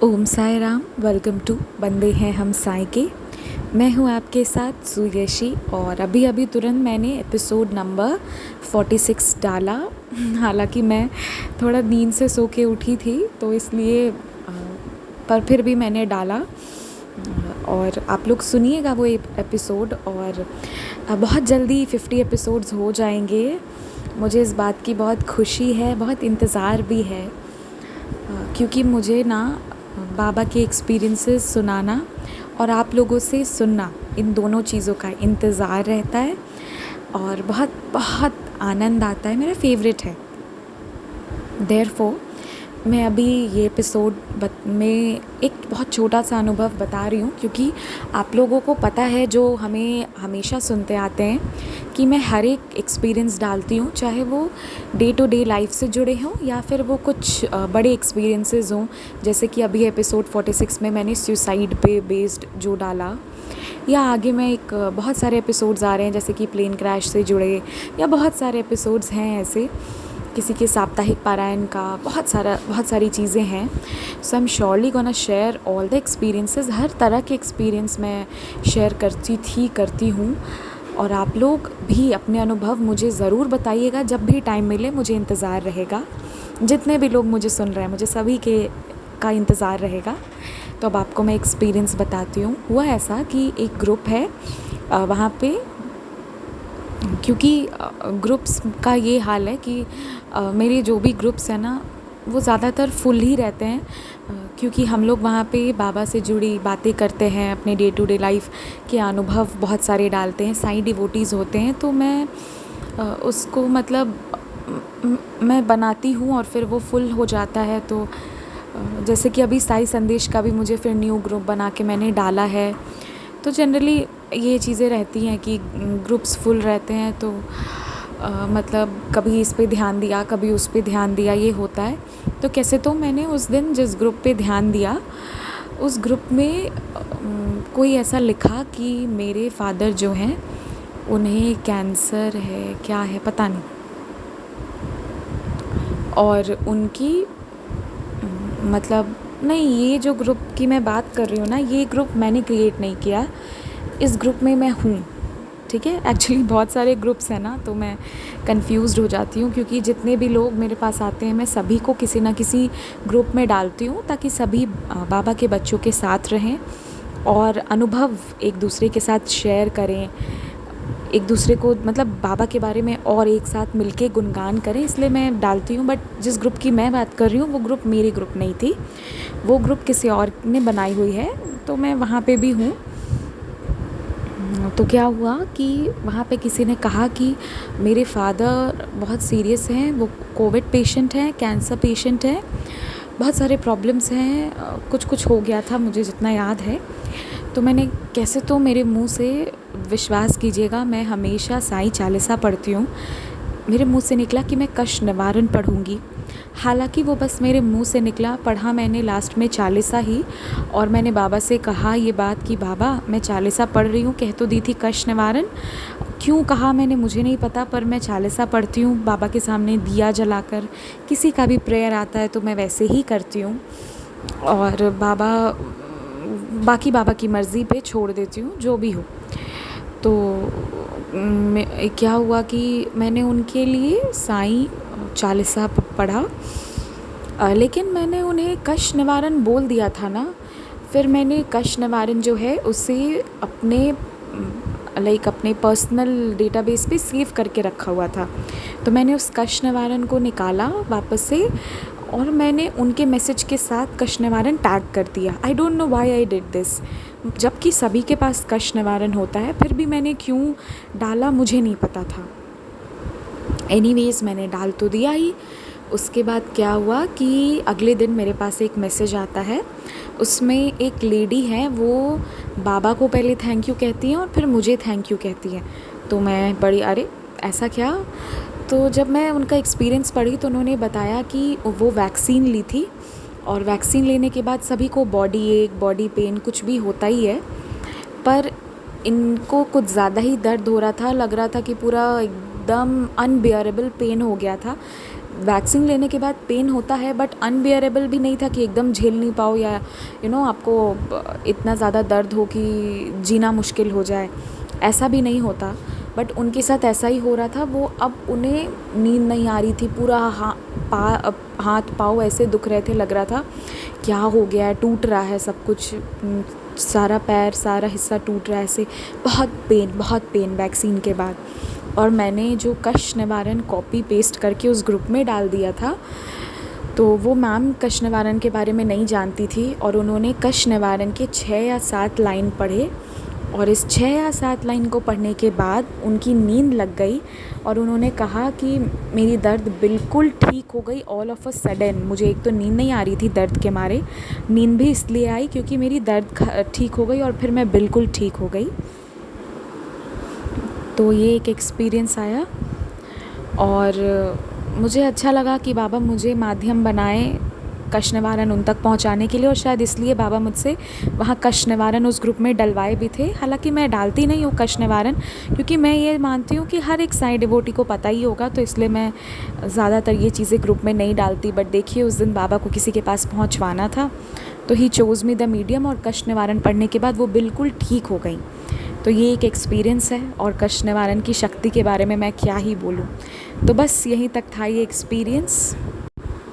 Om Sai Ram. Welcome to बंदे हैं हम साई के। मैं हूँ आपके साथ सुयशी और अभी अभी तुरंत मैंने एपिसोड नंबर 46 डाला। हालांकि मैं थोड़ा नींद से सो के उठी थी तो इसलिए पर फिर भी मैंने डाला और आप लोग सुनिएगा वो एपिसोड। और बहुत जल्दी 50 एपिसोड्स हो जाएंगे। मुझे इस बात की बहुत खुशी है, बहुत इंतज़ार भी है, क्योंकि मुझे ना बाबा के एक्सपीरियंसेस सुनाना और आप लोगों से सुनना, इन दोनों चीज़ों का इंतज़ार रहता है और बहुत बहुत आनंद आता है। मेरा फेवरेट है। देयरफॉर मैं अभी ये एपिसोड में एक बहुत छोटा सा अनुभव बता रही हूँ, क्योंकि आप लोगों को पता है जो हमें हमेशा सुनते आते हैं कि मैं हर एक एक्सपीरियंस डालती हूँ, चाहे वो डे टू डे लाइफ से जुड़े हों या फिर वो कुछ बड़े एक्सपीरियंसेस हों। जैसे कि अभी एपिसोड 46 में मैंने सुसाइड पे बेस्ड जो डाला, या आगे मैं एक बहुत सारे एपिसोड्स आ रहे हैं जैसे कि प्लेन क्रैश से जुड़े, या बहुत सारे एपिसोड्स हैं ऐसे, किसी के साप्ताहिक पारायण का, बहुत सारी चीज़ें हैं। So I am surely gonna share all the experiences. हर तरह के एक्सपीरियंस मैं शेयर करती हूँ और आप लोग भी अपने अनुभव मुझे ज़रूर बताइएगा। जब भी टाइम मिले मुझे इंतज़ार रहेगा। जितने भी लोग मुझे सुन रहे हैं मुझे सभी के का इंतज़ार रहेगा। तो अब आपको मैं एक्सपीरियंस बताती हूँ। हुआ ऐसा कि एक ग्रुप है वहाँ पे, क्योंकि ग्रुप्स का ये हाल है कि मेरे जो भी ग्रुप्स हैं ना वो ज़्यादातर फुल ही रहते हैं, क्योंकि हम लोग वहाँ पे बाबा से जुड़ी बातें करते हैं, अपने डे टू डे लाइफ के अनुभव बहुत सारे डालते हैं, साई डिवोटीज़ होते हैं। तो मैं उसको मतलब मैं बनाती हूँ और फिर वो फुल हो जाता है। तो जैसे कि अभी साई संदेश का भी मुझे फिर न्यू ग्रुप बना के मैंने डाला है। तो जनरली ये चीज़ें रहती हैं कि ग्रुप्स फुल रहते हैं तो मतलब कभी इस पे ध्यान दिया, कभी उस पे ध्यान दिया, ये होता है। तो कैसे तो मैंने उस दिन जिस ग्रुप पे ध्यान दिया उस ग्रुप में कोई ऐसा लिखा कि मेरे फादर जो हैं उन्हें कैंसर है, क्या है पता नहीं, और उनकी मतलब नहीं, ये जो ग्रुप की मैं बात कर रही हूँ ना, ये ग्रुप मैंने क्रिएट नहीं किया। इस ग्रुप में मैं हूँ, ठीक है। एक्चुअली बहुत सारे ग्रुप्स हैं ना तो मैं कंफ्यूज्ड हो जाती हूँ, क्योंकि जितने भी लोग मेरे पास आते हैं मैं सभी को किसी ना किसी ग्रुप में डालती हूँ ताकि सभी बाबा के बच्चों के साथ रहें और अनुभव एक दूसरे के साथ शेयर करें, एक दूसरे को मतलब बाबा के बारे में और एक साथ मिलके गुणगान करें, इसलिए मैं डालती हूँ। बट जिस ग्रुप की मैं बात कर रही हूँ वो ग्रुप मेरी ग्रुप नहीं थी, वो ग्रुप किसी और ने बनाई हुई है। तो मैं वहाँ पे भी हूँ। तो क्या हुआ कि वहाँ पे किसी ने कहा कि मेरे फादर बहुत सीरियस हैं, वो कोविड पेशेंट हैं, कैंसर पेशेंट हैं, बहुत सारे प्रॉब्लम्स हैं, कुछ हो गया था मुझे जितना याद है। तो मैंने कैसे तो मेरे मुंह से, विश्वास कीजिएगा मैं हमेशा साई चालीसा पढ़ती हूँ, मेरे मुंह से निकला कि मैं कष्ट निवारण पढ़ूँगी। हालांकि वो बस मेरे मुंह से निकला, पढ़ा मैंने लास्ट में चालीसा ही। और मैंने बाबा से कहा ये बात कि बाबा मैं चालीसा पढ़ रही हूँ, कह तो दी थी कष्ट निवारण, क्यों कहा मैंने मुझे नहीं पता, पर मैं चालीसा पढ़ती हूँ बाबा के सामने दिया जलाकर। किसी का भी प्रेयर आता है तो मैं वैसे ही करती हूँ और बाकी बाबा की मर्ज़ी पे छोड़ देती हूँ जो भी हो। तो क्या हुआ कि मैंने उनके लिए साईं चालीसा पढ़ा, लेकिन मैंने उन्हें कष्ट निवारण बोल दिया था ना। फिर मैंने कष्ट निवारण जो है उसे अपने पर्सनल डेटाबेस पे सेव करके रखा हुआ था। तो मैंने उस कष्ट निवारण को निकाला वापस से और मैंने उनके मैसेज के साथ कष्ट निवारण टैग कर दिया। I don't know why I did this, जबकि सभी के पास कष्ट निवारण होता है, फिर भी मैंने क्यों डाला मुझे नहीं पता था। एनीवेज़ मैंने डाल तो दिया ही। उसके बाद क्या हुआ कि अगले दिन मेरे पास एक मैसेज आता है, उसमें एक लेडी है, वो बाबा को पहले थैंक यू कहती हैं और फिर मुझे थैंक यू कहती हैं। तो मैं बड़ी, अरे ऐसा क्या। तो जब मैं उनका एक्सपीरियंस पढ़ी तो उन्होंने बताया कि वो वैक्सीन ली थी और वैक्सीन लेने के बाद सभी को बॉडी एक, बॉडी पेन कुछ भी होता ही है, पर इनको कुछ ज़्यादा ही दर्द हो रहा था, लग रहा था कि पूरा एकदम अनबियरेबल पेन हो गया था। वैक्सीन लेने के बाद पेन होता है बट अनबियरेबल भी नहीं था कि एकदम झेल नहीं पाओ या आपको इतना ज़्यादा दर्द हो कि जीना मुश्किल हो जाए, ऐसा भी नहीं होता। बट उनके साथ ऐसा ही हो रहा था। वो अब उन्हें नींद नहीं आ रही थी, पूरा हाथ पाँव ऐसे दुख रहे थे, लग रहा था क्या हो गया है, टूट रहा है सब कुछ, सारा पैर सारा हिस्सा टूट रहा है ऐसे। बहुत पेन वैक्सीन के बाद। और मैंने जो कष्ट निवारण कॉपी पेस्ट करके उस ग्रुप में डाल दिया था, तो वो मैम कष्ट निवारण के बारे में नहीं जानती थी और उन्होंने कष्ट निवारण के 6 या 7 लाइन पढ़े और इस 6 या 7 लाइन को पढ़ने के बाद उनकी नींद लग गई और उन्होंने कहा कि मेरी दर्द बिल्कुल ठीक हो गई ऑल ऑफ अ सडन। मुझे एक तो नींद नहीं आ रही थी दर्द के मारे, नींद भी इसलिए आई क्योंकि मेरी दर्द ठीक हो गई और फिर मैं बिल्कुल ठीक हो गई। तो ये एक एक्सपीरियंस आया और मुझे अच्छा लगा कि बाबा मुझे माध्यम बनाए कष्ट निवारण उन तक पहुंचाने के लिए, और शायद इसलिए बाबा मुझसे वहाँ कष्ट निवारण उस ग्रुप में डलवाए भी थे। हालांकि मैं डालती नहीं हूँ कष्ट निवारण, क्योंकि मैं ये मानती हूँ कि हर एक साई डिवोटी को पता ही होगा, तो इसलिए मैं ज़्यादातर ये चीज़ें ग्रुप में नहीं डालती। बट देखिए उस दिन बाबा को किसी के पास पहुँचवाना था तो ही चोज़ मी द मीडियम, और कष्ट निवारण पढ़ने के बाद वो बिल्कुल ठीक हो गई। तो ये एक एक्सपीरियंस है और कष्ट निवारण की शक्ति के बारे में मैं क्या ही बोलूँ। तो बस यहीं तक था ये एक्सपीरियंस।